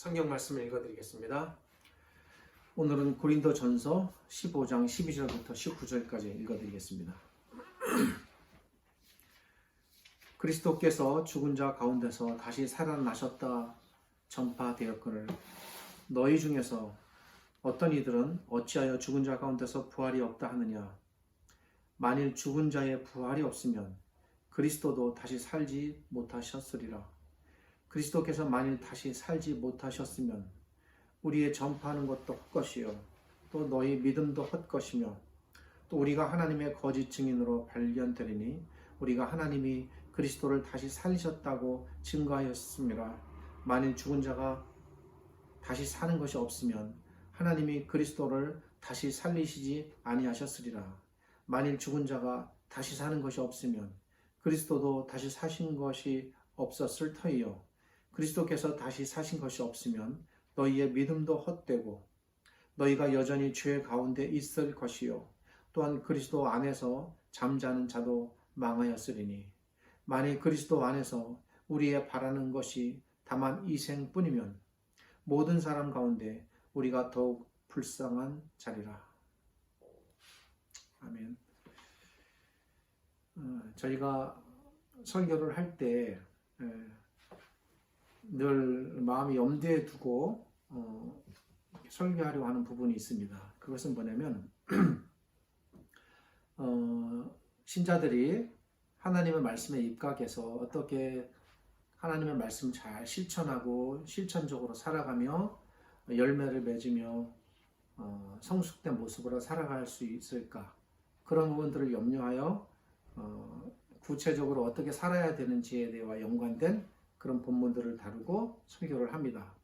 성경 말씀을 읽어드리겠습니다. 오늘은 고린도전서 15장 12절부터 19절까지 읽어드리겠습니다. 그리스도께서 죽은 자 가운데서 다시 살아나셨다 전파되었거늘 너희 중에서 어떤 이들은 어찌하여 죽은 자 가운데서 부활이 없다 하느냐. 만일 죽은 자의 부활이 없으면 그리스도도 다시 살지 못하셨으리라. 그리스도께서 만일 다시 살지 못하셨으면 우리의 전파하는 것도 헛것이요 또 너희 믿음도 헛것이며 또 우리가 하나님의 거짓 증인으로 발견되리니 우리가 하나님이 그리스도를 다시 살리셨다고 증거하였습니다. 만일 죽은 자가 다시 사는 것이 없으면 하나님이 그리스도를 다시 살리시지 아니하셨으리라. 만일 죽은 자가 다시 사는 것이 없으면 그리스도도 다시 사신 것이 없었을 터이요 그리스도께서 다시 사신 것이 없으면 너희의 믿음도 헛되고 너희가 여전히 죄 가운데 있을 것이요 또한 그리스도 안에서 잠자는 자도 망하였으리니 만일 그리스도 안에서 우리의 바라는 것이 다만 이 생뿐이면 모든 사람 가운데 우리가 더욱 불쌍한 자리라. 아멘. 저희가 설교를 할 때 늘 마음이 염두에 두고 설교하려고 하는 부분이 있습니다. 그것은 뭐냐면 신자들이 하나님의 말씀에 입각해서 어떻게 하나님의 말씀 잘 실천하고 실천적으로 살아가며 열매를 맺으며 성숙된 모습으로 살아갈 수 있을까, 그런 부분들을 염려하여 구체적으로 어떻게 살아야 되는지에 대해 연관된 그런 본문들을 다루고 설교를 합니다.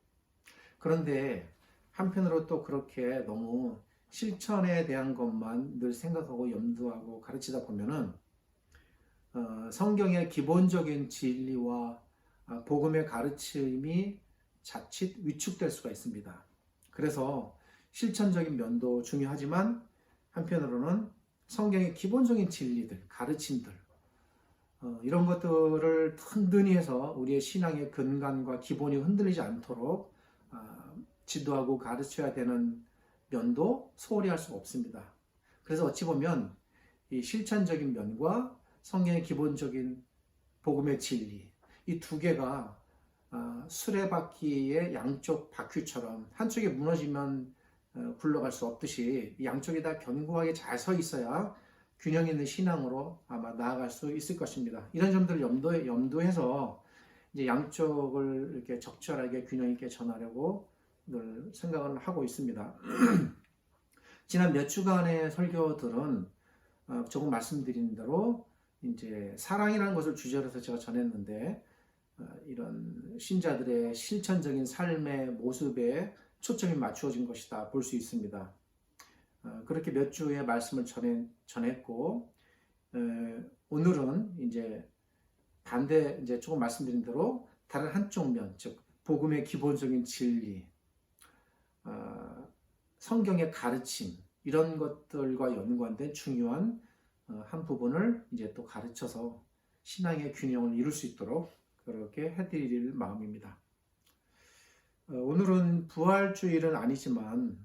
그런데 한편으로 또 그렇게 너무 실천에 대한 것만 늘 생각하고 염두하고 가르치다 보면은 성경의 기본적인 진리와 복음의 가르침이 자칫 위축될 수가 있습니다. 그래서 실천적인 면도 중요하지만 한편으로는 성경의 기본적인 진리들, 가르침들 이런 것들을 든든히 해서 우리의 신앙의 근간과 기본이 흔들리지 않도록 지도하고 가르쳐야 되는 면도 소홀히 할 수가 없습니다. 그래서 어찌 보면 이 실천적인 면과 성경의 기본적인 복음의 진리, 이 두 개가 수레바퀴의 양쪽 바퀴처럼 한쪽이 무너지면 굴러갈 수 없듯이 양쪽이 다 견고하게 잘 서 있어야 균형 있는 신앙으로 아마 나아갈 수 있을 것입니다. 이런 점들을 염두해서 이제 양쪽을 이렇게 적절하게 균형 있게 전하려고 늘 생각을 하고 있습니다. 지난 몇 주간의 설교들은 조금 말씀드린 대로 이제 사랑이라는 것을 주제로 해서 제가 전했는데 이런 신자들의 실천적인 삶의 모습에 초점이 맞추어진 것이다 볼 수 있습니다. 그렇게 몇 주의 말씀을 전했고 오늘은 이제 반대 이제 조금 말씀드린 대로 다른 한쪽 면, 즉 복음의 기본적인 진리, 성경의 가르침 이런 것들과 연관된 중요한 한 부분을 이제 또 가르쳐서 신앙의 균형을 이룰 수 있도록 그렇게 해드릴 마음입니다. 오늘은 부활주일은 아니지만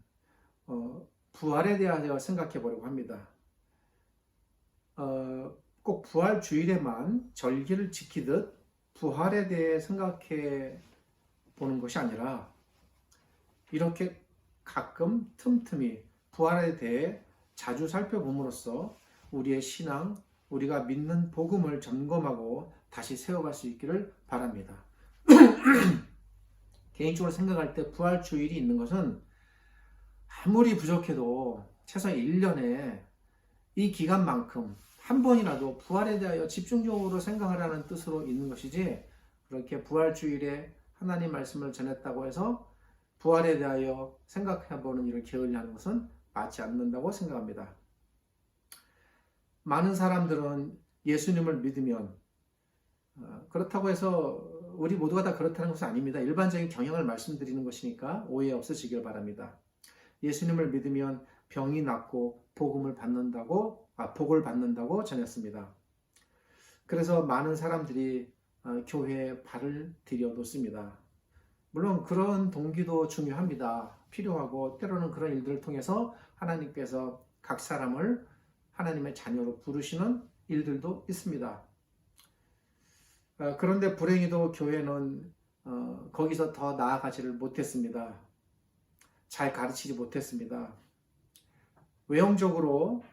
부활에 대하여 생각해 보려고 합니다. 꼭 부활주일에만 절기를 지키듯 부활에 대해 생각해 보는 것이 아니라 이렇게 가끔 틈틈이 부활에 대해 자주 살펴봄으로써 우리의 신앙, 우리가 믿는 복음을 점검하고 다시 세워갈 수 있기를 바랍니다. 개인적으로 생각할 때 부활주일이 있는 것은 아무리 부족해도 최소 1년에 이 기간만큼 한 번이라도 부활에 대하여 집중적으로 생각하라는 뜻으로 있는 것이지, 그렇게 부활주일에 하나님 말씀을 전했다고 해서 부활에 대하여 생각해보는 일을 게을리하는 것은 맞지 않는다고 생각합니다. 많은 사람들은 예수님을 믿으면 그렇다고 해서 우리 모두가 다 그렇다는 것은 아닙니다. 일반적인 경향을 말씀드리는 것이니까 오해 없으시길 바랍니다. 예수님을 믿으면 병이 낫고 복을 받는다고 전했습니다. 그래서 많은 사람들이 교회에 발을 들여놓습니다. 물론 그런 동기도 중요합니다. 필요하고 때로는 그런 일들을 통해서 하나님께서 각 사람을 하나님의 자녀로 부르시는 일들도 있습니다. 그런데 불행히도 교회는 거기서 더 나아가지를 못했습니다. 잘 가르치지 못했습니다. 외형적으로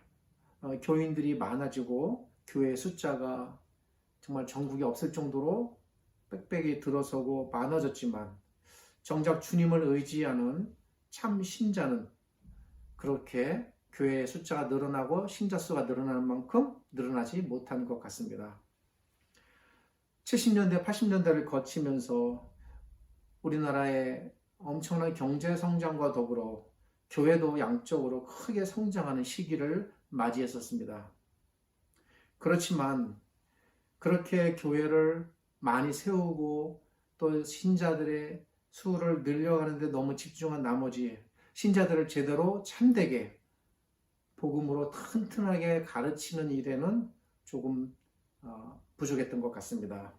교인들이 많아지고 교회 숫자가 정말 전국에 없을 정도로 빽빽이 들어서고 많아졌지만 정작 주님을 의지하는 참 신자는 그렇게 교회의 숫자가 늘어나고 신자 수가 늘어나는 만큼 늘어나지 못한 것 같습니다. 70년대, 80년대를 거치면서 우리나라의 엄청난 경제 성장과 더불어 교회도 양적으로 크게 성장하는 시기를 맞이했었습니다. 그렇지만 그렇게 교회를 많이 세우고 또 신자들의 수를 늘려가는 데 너무 집중한 나머지 신자들을 제대로 참되게 복음으로 튼튼하게 가르치는 일에는 조금 부족했던 것 같습니다.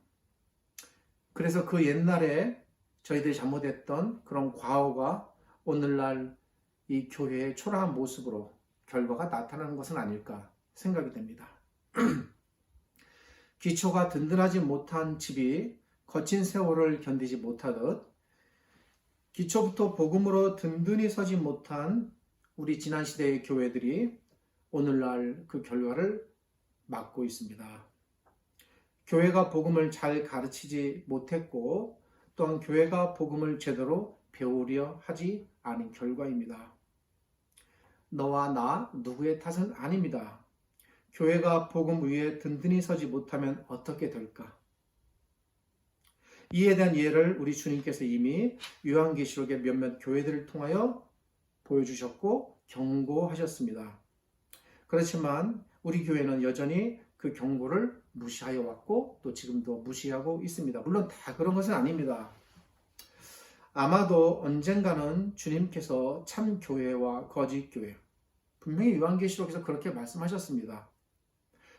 그래서 그 옛날에 저희들이 잘못했던 그런 과오가 오늘날 이 교회의 초라한 모습으로 결과가 나타나는 것은 아닐까 생각이 됩니다. 기초가 든든하지 못한 집이 거친 세월을 견디지 못하듯 기초부터 복음으로 든든히 서지 못한 우리 지난 시대의 교회들이 오늘날 그 결과를 맞고 있습니다. 교회가 복음을 잘 가르치지 못했고 또한 교회가 복음을 제대로 배우려 하지 않은 결과입니다. 너와 나 누구의 탓은 아닙니다. 교회가 복음 위에 든든히 서지 못하면 어떻게 될까? 이에 대한 예를 우리 주님께서 이미 요한계시록의 몇몇 교회들을 통하여 보여주셨고 경고하셨습니다. 그렇지만 우리 교회는 여전히 그 경고를 무시하여 왔고 또 지금도 무시하고 있습니다. 물론 다 그런 것은 아닙니다. 아마도 언젠가는 주님께서 참 교회와 거짓 교회, 분명히 요한계시록에서 그렇게 말씀하셨습니다.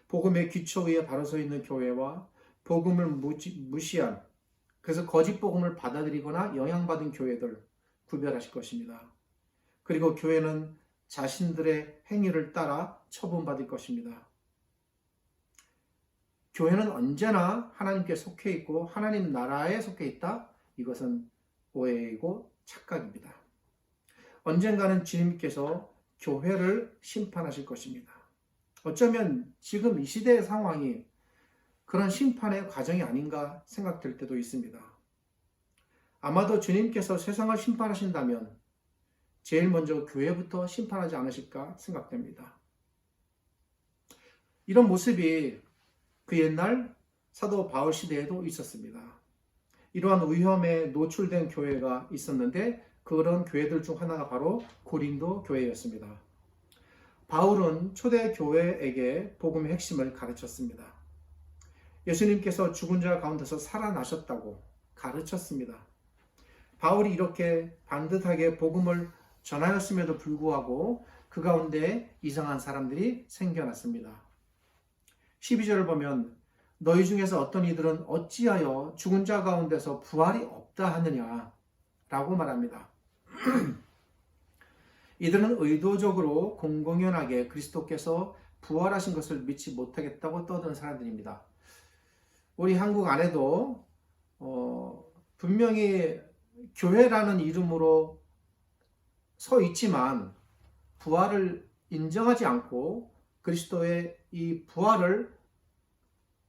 복음의 기초 위에 바로 서 있는 교회와 복음을 무시한, 그래서 거짓 복음을 받아들이거나 영향받은 교회들 구별하실 것입니다. 그리고 교회는 자신들의 행위를 따라 처분받을 것입니다. 교회는 언제나 하나님께 속해 있고 하나님 나라에 속해 있다? 이것은 오해이고 착각입니다. 언젠가는 주님께서 교회를 심판하실 것입니다. 어쩌면 지금 이 시대의 상황이 그런 심판의 과정이 아닌가 생각될 때도 있습니다. 아마도 주님께서 세상을 심판하신다면 제일 먼저 교회부터 심판하지 않으실까 생각됩니다. 이런 모습이 그 옛날 사도 바울 시대에도 있었습니다. 이러한 위험에 노출된 교회가 있었는데 그런 교회들 중 하나가 바로 고린도 교회였습니다. 바울은 초대 교회에게 복음의 핵심을 가르쳤습니다. 예수님께서 죽은 자 가운데서 살아나셨다고 가르쳤습니다. 바울이 이렇게 반듯하게 복음을 전하였음에도 불구하고 그 가운데 이상한 사람들이 생겨났습니다. 12절을 보면 너희 중에서 어떤 이들은 어찌하여 죽은 자 가운데서 부활이 없다 하느냐 라고 말합니다. 이들은 의도적으로 공공연하게 그리스도께서 부활하신 것을 믿지 못하겠다고 떠드는 사람들입니다. 우리 한국 안에도 분명히 교회라는 이름으로 서 있지만 부활을 인정하지 않고 그리스도의 이 부활을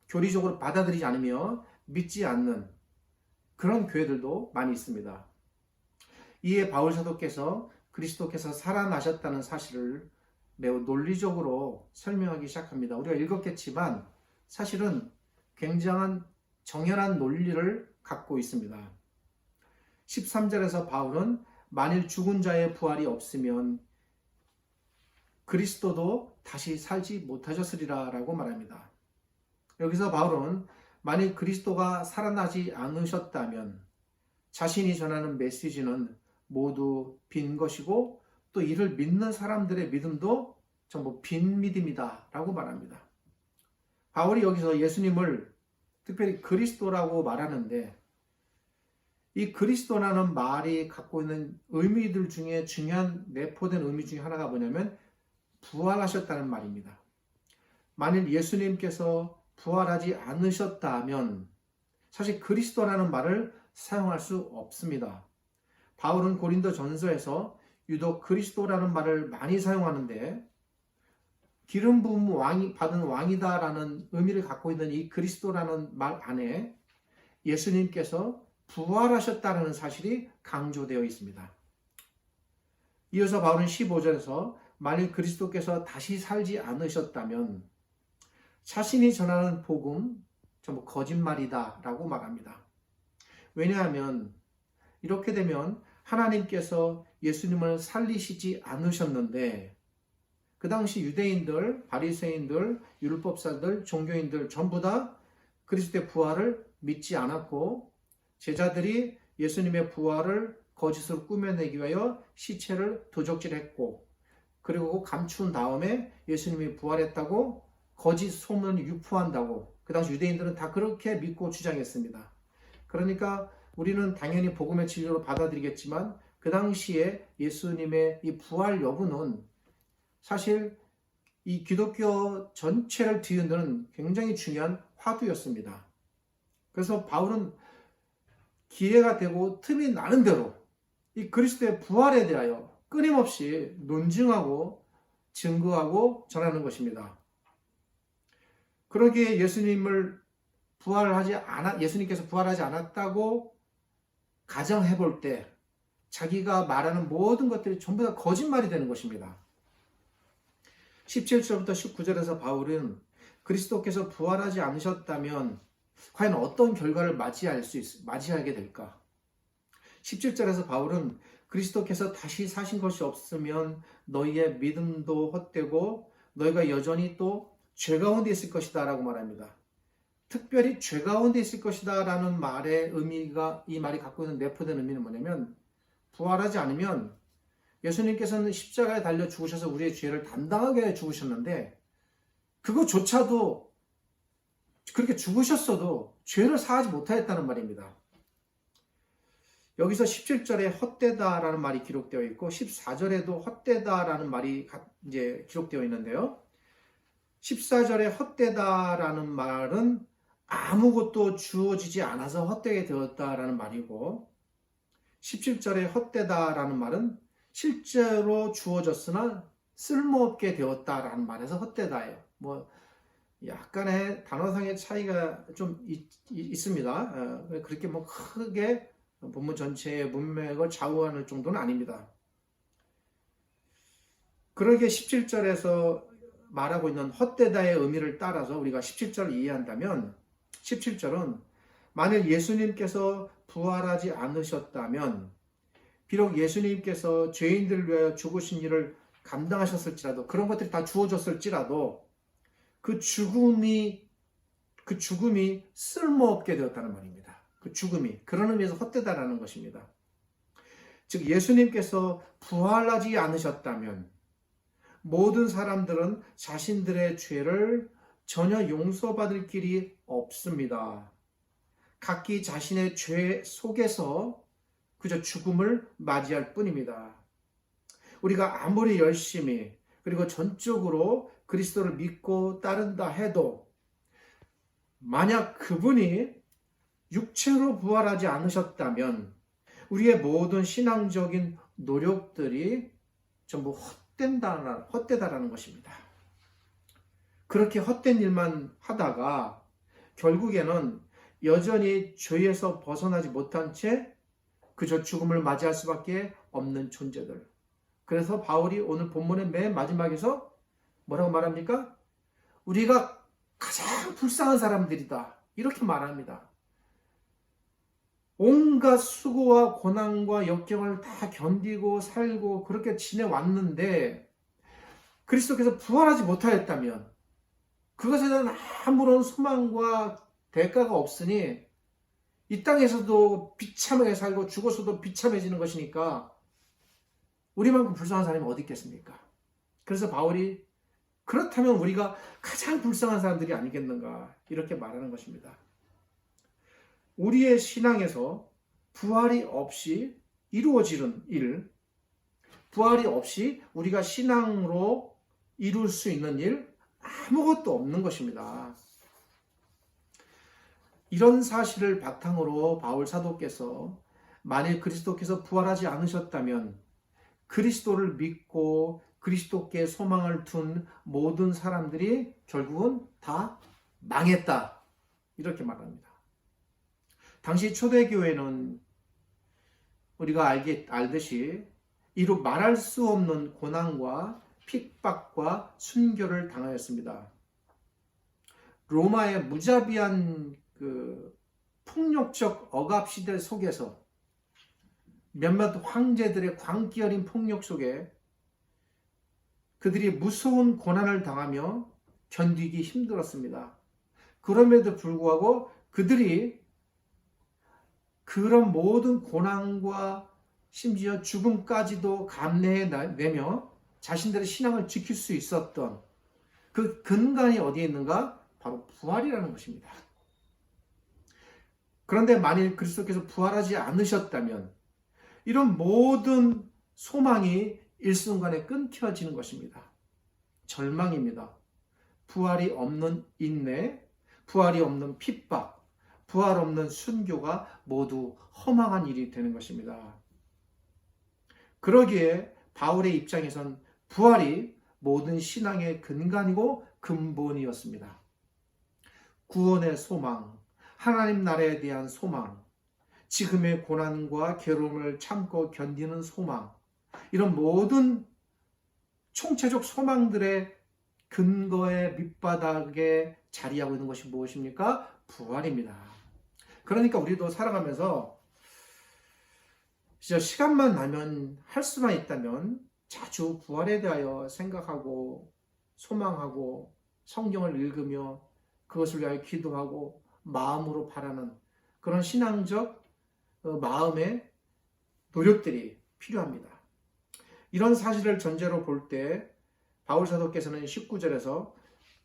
교리적으로 받아들이지 않으며 믿지 않는 그런 교회들도 많이 있습니다. 이에 바울 사도께서 그리스도께서 살아나셨다는 사실을 매우 논리적으로 설명하기 시작합니다. 우리가 읽었겠지만 사실은 굉장한 정연한 논리를 갖고 있습니다. 13절에서 바울은 만일 죽은 자의 부활이 없으면 그리스도도 다시 살지 못하셨으리라 라고 말합니다. 여기서 바울은 만일 그리스도가 살아나지 않으셨다면 자신이 전하는 메시지는 모두 빈 것이고 또 이를 믿는 사람들의 믿음도 전부 빈 믿음이다 라고 말합니다. 바울이 여기서 예수님을 특별히 그리스도라고 말하는데 이 그리스도라는 말이 갖고 있는 의미들 중에 중요한 내포된 의미 중에 하나가 뭐냐면 부활하셨다는 말입니다. 만일 예수님께서 부활하지 않으셨다면 사실 그리스도라는 말을 사용할 수 없습니다. 바울은 고린도 전서에서 유독 그리스도라는 말을 많이 사용하는데 기름 부음 받은 왕이다라는 의미를 갖고 있는 이 그리스도라는 말 안에 예수님께서 부활하셨다는 사실이 강조되어 있습니다. 이어서 바울은 15절에서 만일 그리스도께서 다시 살지 않으셨다면 자신이 전하는 복음 전부 거짓말이다 라고 말합니다. 왜냐하면 이렇게 되면 하나님께서 예수님을 살리시지 않으셨는데 그 당시 유대인들, 바리새인들, 율법사들, 종교인들 전부 다 그리스도의 부활을 믿지 않았고 제자들이 예수님의 부활을 거짓으로 꾸며내기 위하여 시체를 도적질했고 그리고 감춘 다음에 예수님이 부활했다고 거짓 소문을 유포한다고 그 당시 유대인들은 다 그렇게 믿고 주장했습니다. 그러니까 우리는 당연히 복음의 진리로 받아들이겠지만 그 당시에 예수님의 이 부활 여부는 사실 이 기독교 전체를 뒤흔드는 굉장히 중요한 화두였습니다. 그래서 바울은 기회가 되고 틈이 나는 대로 이 그리스도의 부활에 대하여 끊임없이 논증하고 증거하고 전하는 것입니다. 그러기에 예수님께서 부활하지 않았다고 가정해 볼 때 자기가 말하는 모든 것들이 전부 다 거짓말이 되는 것입니다. 17절부터 19절에서 바울은 그리스도께서 부활하지 않으셨다면 과연 어떤 결과를 맞이하게 될까? 17절에서 바울은 그리스도께서 다시 사신 것이 없으면 너희의 믿음도 헛되고 너희가 여전히 또 죄 가운데 있을 것이다 라고 말합니다. 특별히 죄 가운데 있을 것이다 라는 말의 의미가 이 말이 갖고 있는 내포된 의미는 뭐냐면 부활하지 않으면 예수님께서는 십자가에 달려 죽으셔서 우리의 죄를 담당하게 죽으셨는데 그것조차도 그렇게 죽으셨어도 죄를 사하지 못하였다는 말입니다. 여기서 17절에 헛되다라는 말이 기록되어 있고 14절에도 헛되다라는 말이 이제 기록되어 있는데요. 14절에 헛되다라는 말은 아무것도 주어지지 않아서 헛되게 되었다라는 말이고 17절에 헛되다라는 말은 실제로 주어졌으나 쓸모없게 되었다라는 말에서 헛되다예요. 약간의 단어상의 차이가 좀 있습니다. 그렇게 크게 본문 전체의 문맥을 좌우하는 정도는 아닙니다. 그러기에 17절에서 말하고 있는 헛되다의 의미를 따라서 우리가 17절을 이해한다면 17절은 만일 예수님께서 부활하지 않으셨다면 비록 예수님께서 죄인들을 위하여 죽으신 일을 감당하셨을지라도 그런 것들이 다 주어졌을지라도 그 죽음이 쓸모없게 되었다는 말입니다. 그 죽음이 그런 의미에서 헛되다라는 것입니다. 즉 예수님께서 부활하지 않으셨다면 모든 사람들은 자신들의 죄를 전혀 용서받을 길이 없습니다. 각기 자신의 죄 속에서 그저 죽음을 맞이할 뿐입니다. 우리가 아무리 열심히 그리고 전적으로 그리스도를 믿고 따른다 해도 만약 그분이 육체로 부활하지 않으셨다면 우리의 모든 신앙적인 노력들이 전부 헛되다라는 것입니다. 그렇게 헛된 일만 하다가 결국에는 여전히 죄에서 벗어나지 못한 채 그저 죽음을 맞이할 수밖에 없는 존재들. 그래서 바울이 오늘 본문의 맨 마지막에서 뭐라고 말합니까? 우리가 가장 불쌍한 사람들이다. 이렇게 말합니다. 온갖 수고와 고난과 역경을 다 견디고 살고 그렇게 지내왔는데 그리스도께서 부활하지 못하였다면 그것에 대한 아무런 소망과 대가가 없으니 이 땅에서도 비참하게 살고 죽어서도 비참해지는 것이니까 우리만큼 불쌍한 사람이 어디 있겠습니까? 그래서 바울이 그렇다면 우리가 가장 불쌍한 사람들이 아니겠는가 이렇게 말하는 것입니다. 우리의 신앙에서 부활이 없이 이루어지는 일, 부활이 없이 우리가 신앙으로 이룰 수 있는 일 아무것도 없는 것입니다. 이런 사실을 바탕으로 바울 사도께서 만일 그리스도께서 부활하지 않으셨다면 그리스도를 믿고 그리스도께 소망을 둔 모든 사람들이 결국은 다 망했다, 이렇게 말합니다. 당시 초대교회는 우리가 알듯이 이루 말할 수 없는 고난과 핍박과 순교를 당하였습니다. 로마의 무자비한 폭력적 억압 시대 속에서 몇몇 황제들의 광기 어린 폭력 속에 그들이 무서운 고난을 당하며 견디기 힘들었습니다. 그럼에도 불구하고 그들이 그런 모든 고난과 심지어 죽음까지도 감내해내며 자신들의 신앙을 지킬 수 있었던 그 근간이 어디에 있는가? 바로 부활이라는 것입니다. 그런데 만일 그리스도께서 부활하지 않으셨다면 이런 모든 소망이 일순간에 끊겨지는 것입니다. 절망입니다. 부활이 없는 인내, 부활이 없는 핍박, 부활 없는 순교가 모두 허망한 일이 되는 것입니다. 그러기에 바울의 입장에선 부활이 모든 신앙의 근간이고 근본이었습니다. 구원의 소망, 하나님 나라에 대한 소망, 지금의 고난과 괴로움을 참고 견디는 소망, 이런 모든 총체적 소망들의 근거의 밑바닥에 자리하고 있는 것이 무엇입니까? 부활입니다. 그러니까 우리도 살아가면서 진짜 시간만 나면 할 수만 있다면 자주 부활에 대하여 생각하고 소망하고 성경을 읽으며 그것을 위하여 기도하고 마음으로 바라는 그런 신앙적 마음의 노력들이 필요합니다. 이런 사실을 전제로 볼 때 바울 사도께서는 19절에서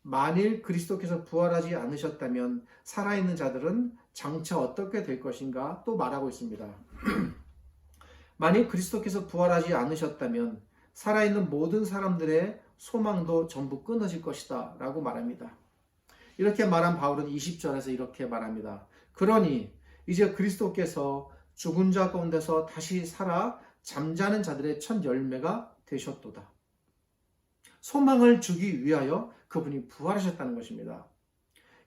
만일 그리스도께서 부활하지 않으셨다면 살아있는 자들은 장차 어떻게 될 것인가 또 말하고 있습니다. 만일 그리스도께서 부활하지 않으셨다면 살아있는 모든 사람들의 소망도 전부 끊어질 것이다 라고 말합니다. 이렇게 말한 바울은 20절에서 이렇게 말합니다. 그러니 이제 그리스도께서 죽은 자 가운데서 다시 살아 잠자는 자들의 첫 열매가 되셨도다. 소망을 주기 위하여 그분이 부활하셨다는 것입니다.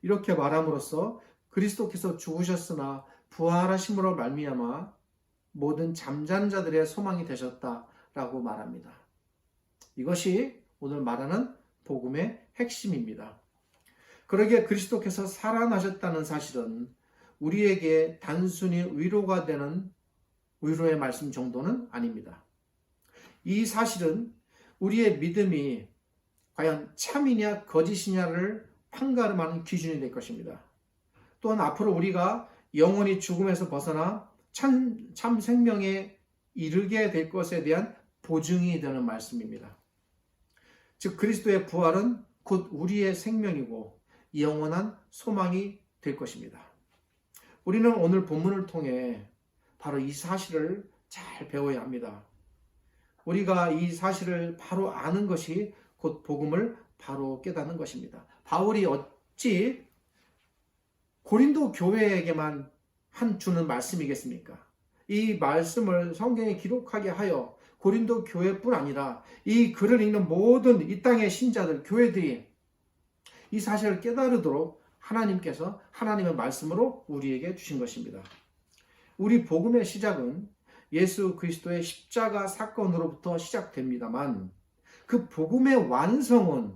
이렇게 말함으로써 그리스도께서 죽으셨으나 부활하심으로 말미암아 모든 잠자는 자들의 소망이 되셨다라고 말합니다. 이것이 오늘 말하는 복음의 핵심입니다. 그러기에 그리스도께서 살아나셨다는 사실은 우리에게 단순히 위로가 되는 위로의 말씀 정도는 아닙니다. 이 사실은 우리의 믿음이 과연 참이냐 거짓이냐를 판가름하는 기준이 될 것입니다. 또한 앞으로 우리가 영원히 죽음에서 벗어나 참 생명에 이르게 될 것에 대한 보증이 되는 말씀입니다. 즉 그리스도의 부활은 곧 우리의 생명이고 영원한 소망이 될 것입니다. 우리는 오늘 본문을 통해 바로 이 사실을 잘 배워야 합니다. 우리가 이 사실을 바로 아는 것이 곧 복음을 바로 깨닫는 것입니다. 바울이 어찌 고린도 교회에게만 주는 말씀이겠습니까? 이 말씀을 성경에 기록하게 하여 고린도 교회뿐 아니라 이 글을 읽는 모든 이 땅의 신자들, 교회들이 이 사실을 깨달으도록 하나님께서 하나님의 말씀으로 우리에게 주신 것입니다. 우리 복음의 시작은 예수 그리스도의 십자가 사건으로부터 시작됩니다만 그 복음의 완성은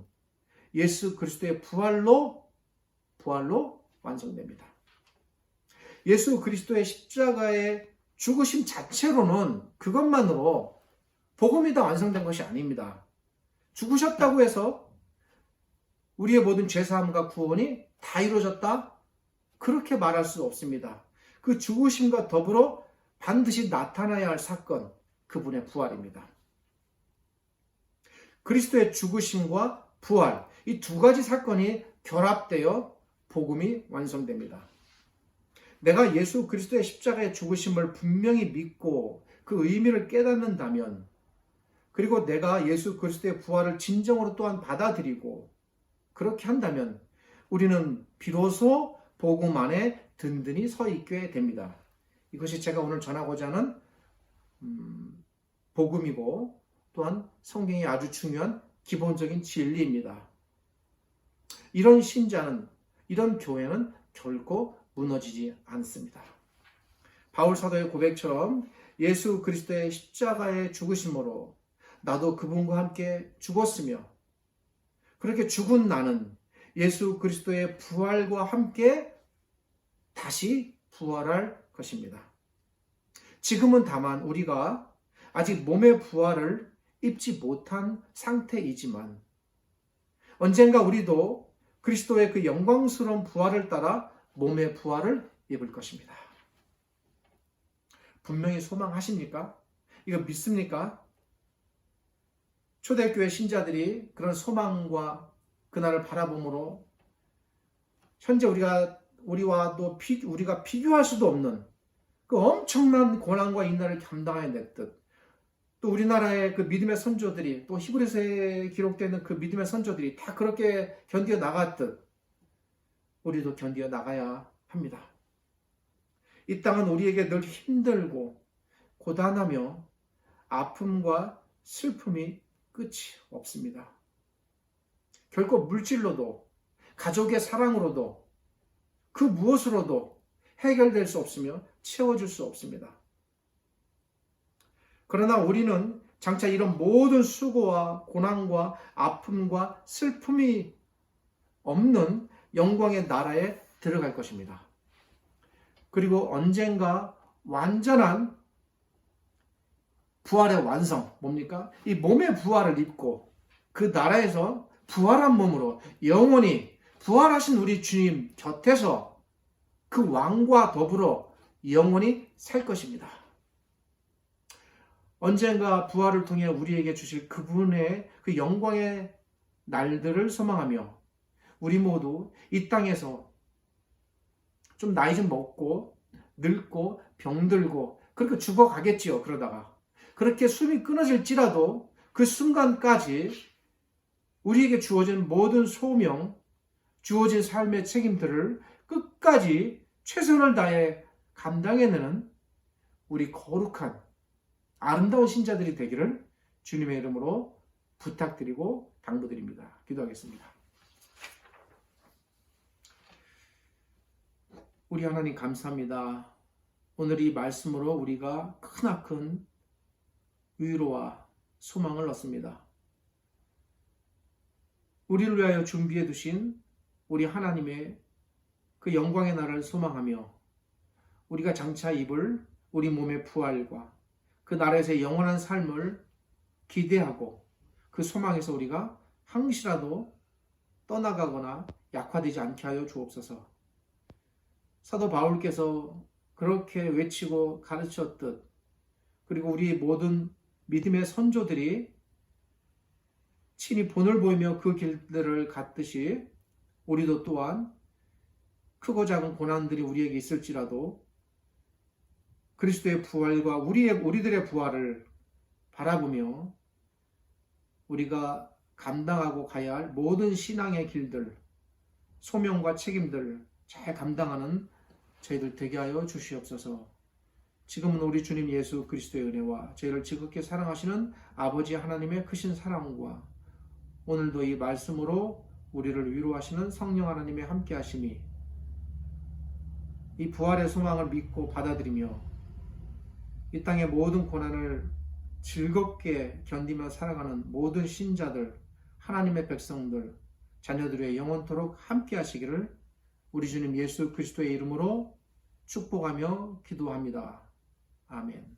예수 그리스도의 부활로 완성됩니다. 예수 그리스도의 십자가의 죽으심 자체로는 그것만으로 복음이 다 완성된 것이 아닙니다. 죽으셨다고 해서 우리의 모든 죄사함과 구원이 다 이루어졌다? 그렇게 말할 수 없습니다. 그 죽으심과 더불어 반드시 나타나야 할 사건, 그분의 부활입니다. 그리스도의 죽으심과 부활, 이 두 가지 사건이 결합되어 복음이 완성됩니다. 내가 예수 그리스도의 십자가의 죽으심을 분명히 믿고 그 의미를 깨닫는다면, 그리고 내가 예수 그리스도의 부활을 진정으로 또한 받아들이고 그렇게 한다면 우리는 비로소 복음 안에 든든히 서 있게 됩니다. 이것이 제가 오늘 전하고자 하는 복음이고 또한 성경의 아주 중요한 기본적인 진리입니다. 이런 신자는, 이런 교회는 결코 무너지지 않습니다. 바울 사도의 고백처럼 예수 그리스도의 십자가의 죽으심으로 나도 그분과 함께 죽었으며, 그렇게 죽은 나는 예수 그리스도의 부활과 함께 다시 부활할 것입니다. 지금은 다만 우리가 아직 몸의 부활을 입지 못한 상태이지만 언젠가 우리도 그리스도의 그 영광스러운 부활을 따라 몸의 부활을 입을 것입니다. 분명히 소망하십니까? 이거 믿습니까? 초대교회 신자들이 그런 소망과 그날을 바라봄으로 현재 우리가 비교할 수도 없는 그 엄청난 고난과 인난을 감당해냈듯, 또 우리나라의 그 믿음의 선조들이, 또 히브리서에 기록되는 그 믿음의 선조들이 다 그렇게 견디어 나갔듯 우리도 견디어 나가야 합니다. 이 땅은 우리에게 늘 힘들고 고단하며 아픔과 슬픔이 끝이 없습니다. 결코 물질로도 가족의 사랑으로도 그 무엇으로도 해결될 수 없으며 채워줄 수 없습니다. 그러나 우리는 장차 이런 모든 수고와 고난과 아픔과 슬픔이 없는 영광의 나라에 들어갈 것입니다. 그리고 언젠가 완전한 부활의 완성, 뭡니까? 이 몸의 부활을 입고 그 나라에서 부활한 몸으로 영원히 부활하신 우리 주님 곁에서 그 왕과 더불어 영원히 살 것입니다. 언젠가 부활을 통해 우리에게 주실 그분의 그 영광의 날들을 소망하며 우리 모두 이 땅에서 좀 나이 좀 먹고 늙고 병들고 그렇게 죽어가겠지요. 그러다가 그렇게 숨이 끊어질지라도 그 순간까지 우리에게 주어진 모든 소명, 주어진 삶의 책임들을 끝까지 최선을 다해 감당해내는 우리 거룩한 아름다운 신자들이 되기를 주님의 이름으로 부탁드리고 당부드립니다. 기도하겠습니다. 우리 하나님 감사합니다. 오늘 이 말씀으로 우리가 크나큰 위로와 소망을 얻습니다. 우리를 위하여 준비해 두신 우리 하나님의 그 영광의 나라를 소망하며 우리가 장차 입을 우리 몸의 부활과 그 나라에서의 영원한 삶을 기대하고 그 소망에서 우리가 항시라도 떠나가거나 약화되지 않게 하여 주옵소서. 사도 바울께서 그렇게 외치고 가르쳤듯, 그리고 우리 모든 믿음의 선조들이 친히 본을 보이며 그 길들을 갔듯이 우리도 또한 크고 작은 고난들이 우리에게 있을지라도 그리스도의 부활과 우리들의 부활을 바라보며 우리가 감당하고 가야 할 모든 신앙의 길들, 소명과 책임들 잘 감당하는 저희들 되게 하여 주시옵소서. 지금은 우리 주님 예수 그리스도의 은혜와 저희를 지극히 사랑하시는 아버지 하나님의 크신 사랑과 오늘도 이 말씀으로 우리를 위로하시는 성령 하나님의 함께 하심이 이 부활의 소망을 믿고 받아들이며 이 땅의 모든 고난을 즐겁게 견디며 살아가는 모든 신자들, 하나님의 백성들, 자녀들의 영원토록 함께 하시기를 우리 주님 예수 그리스도의 이름으로 축복하며 기도합니다. 아멘.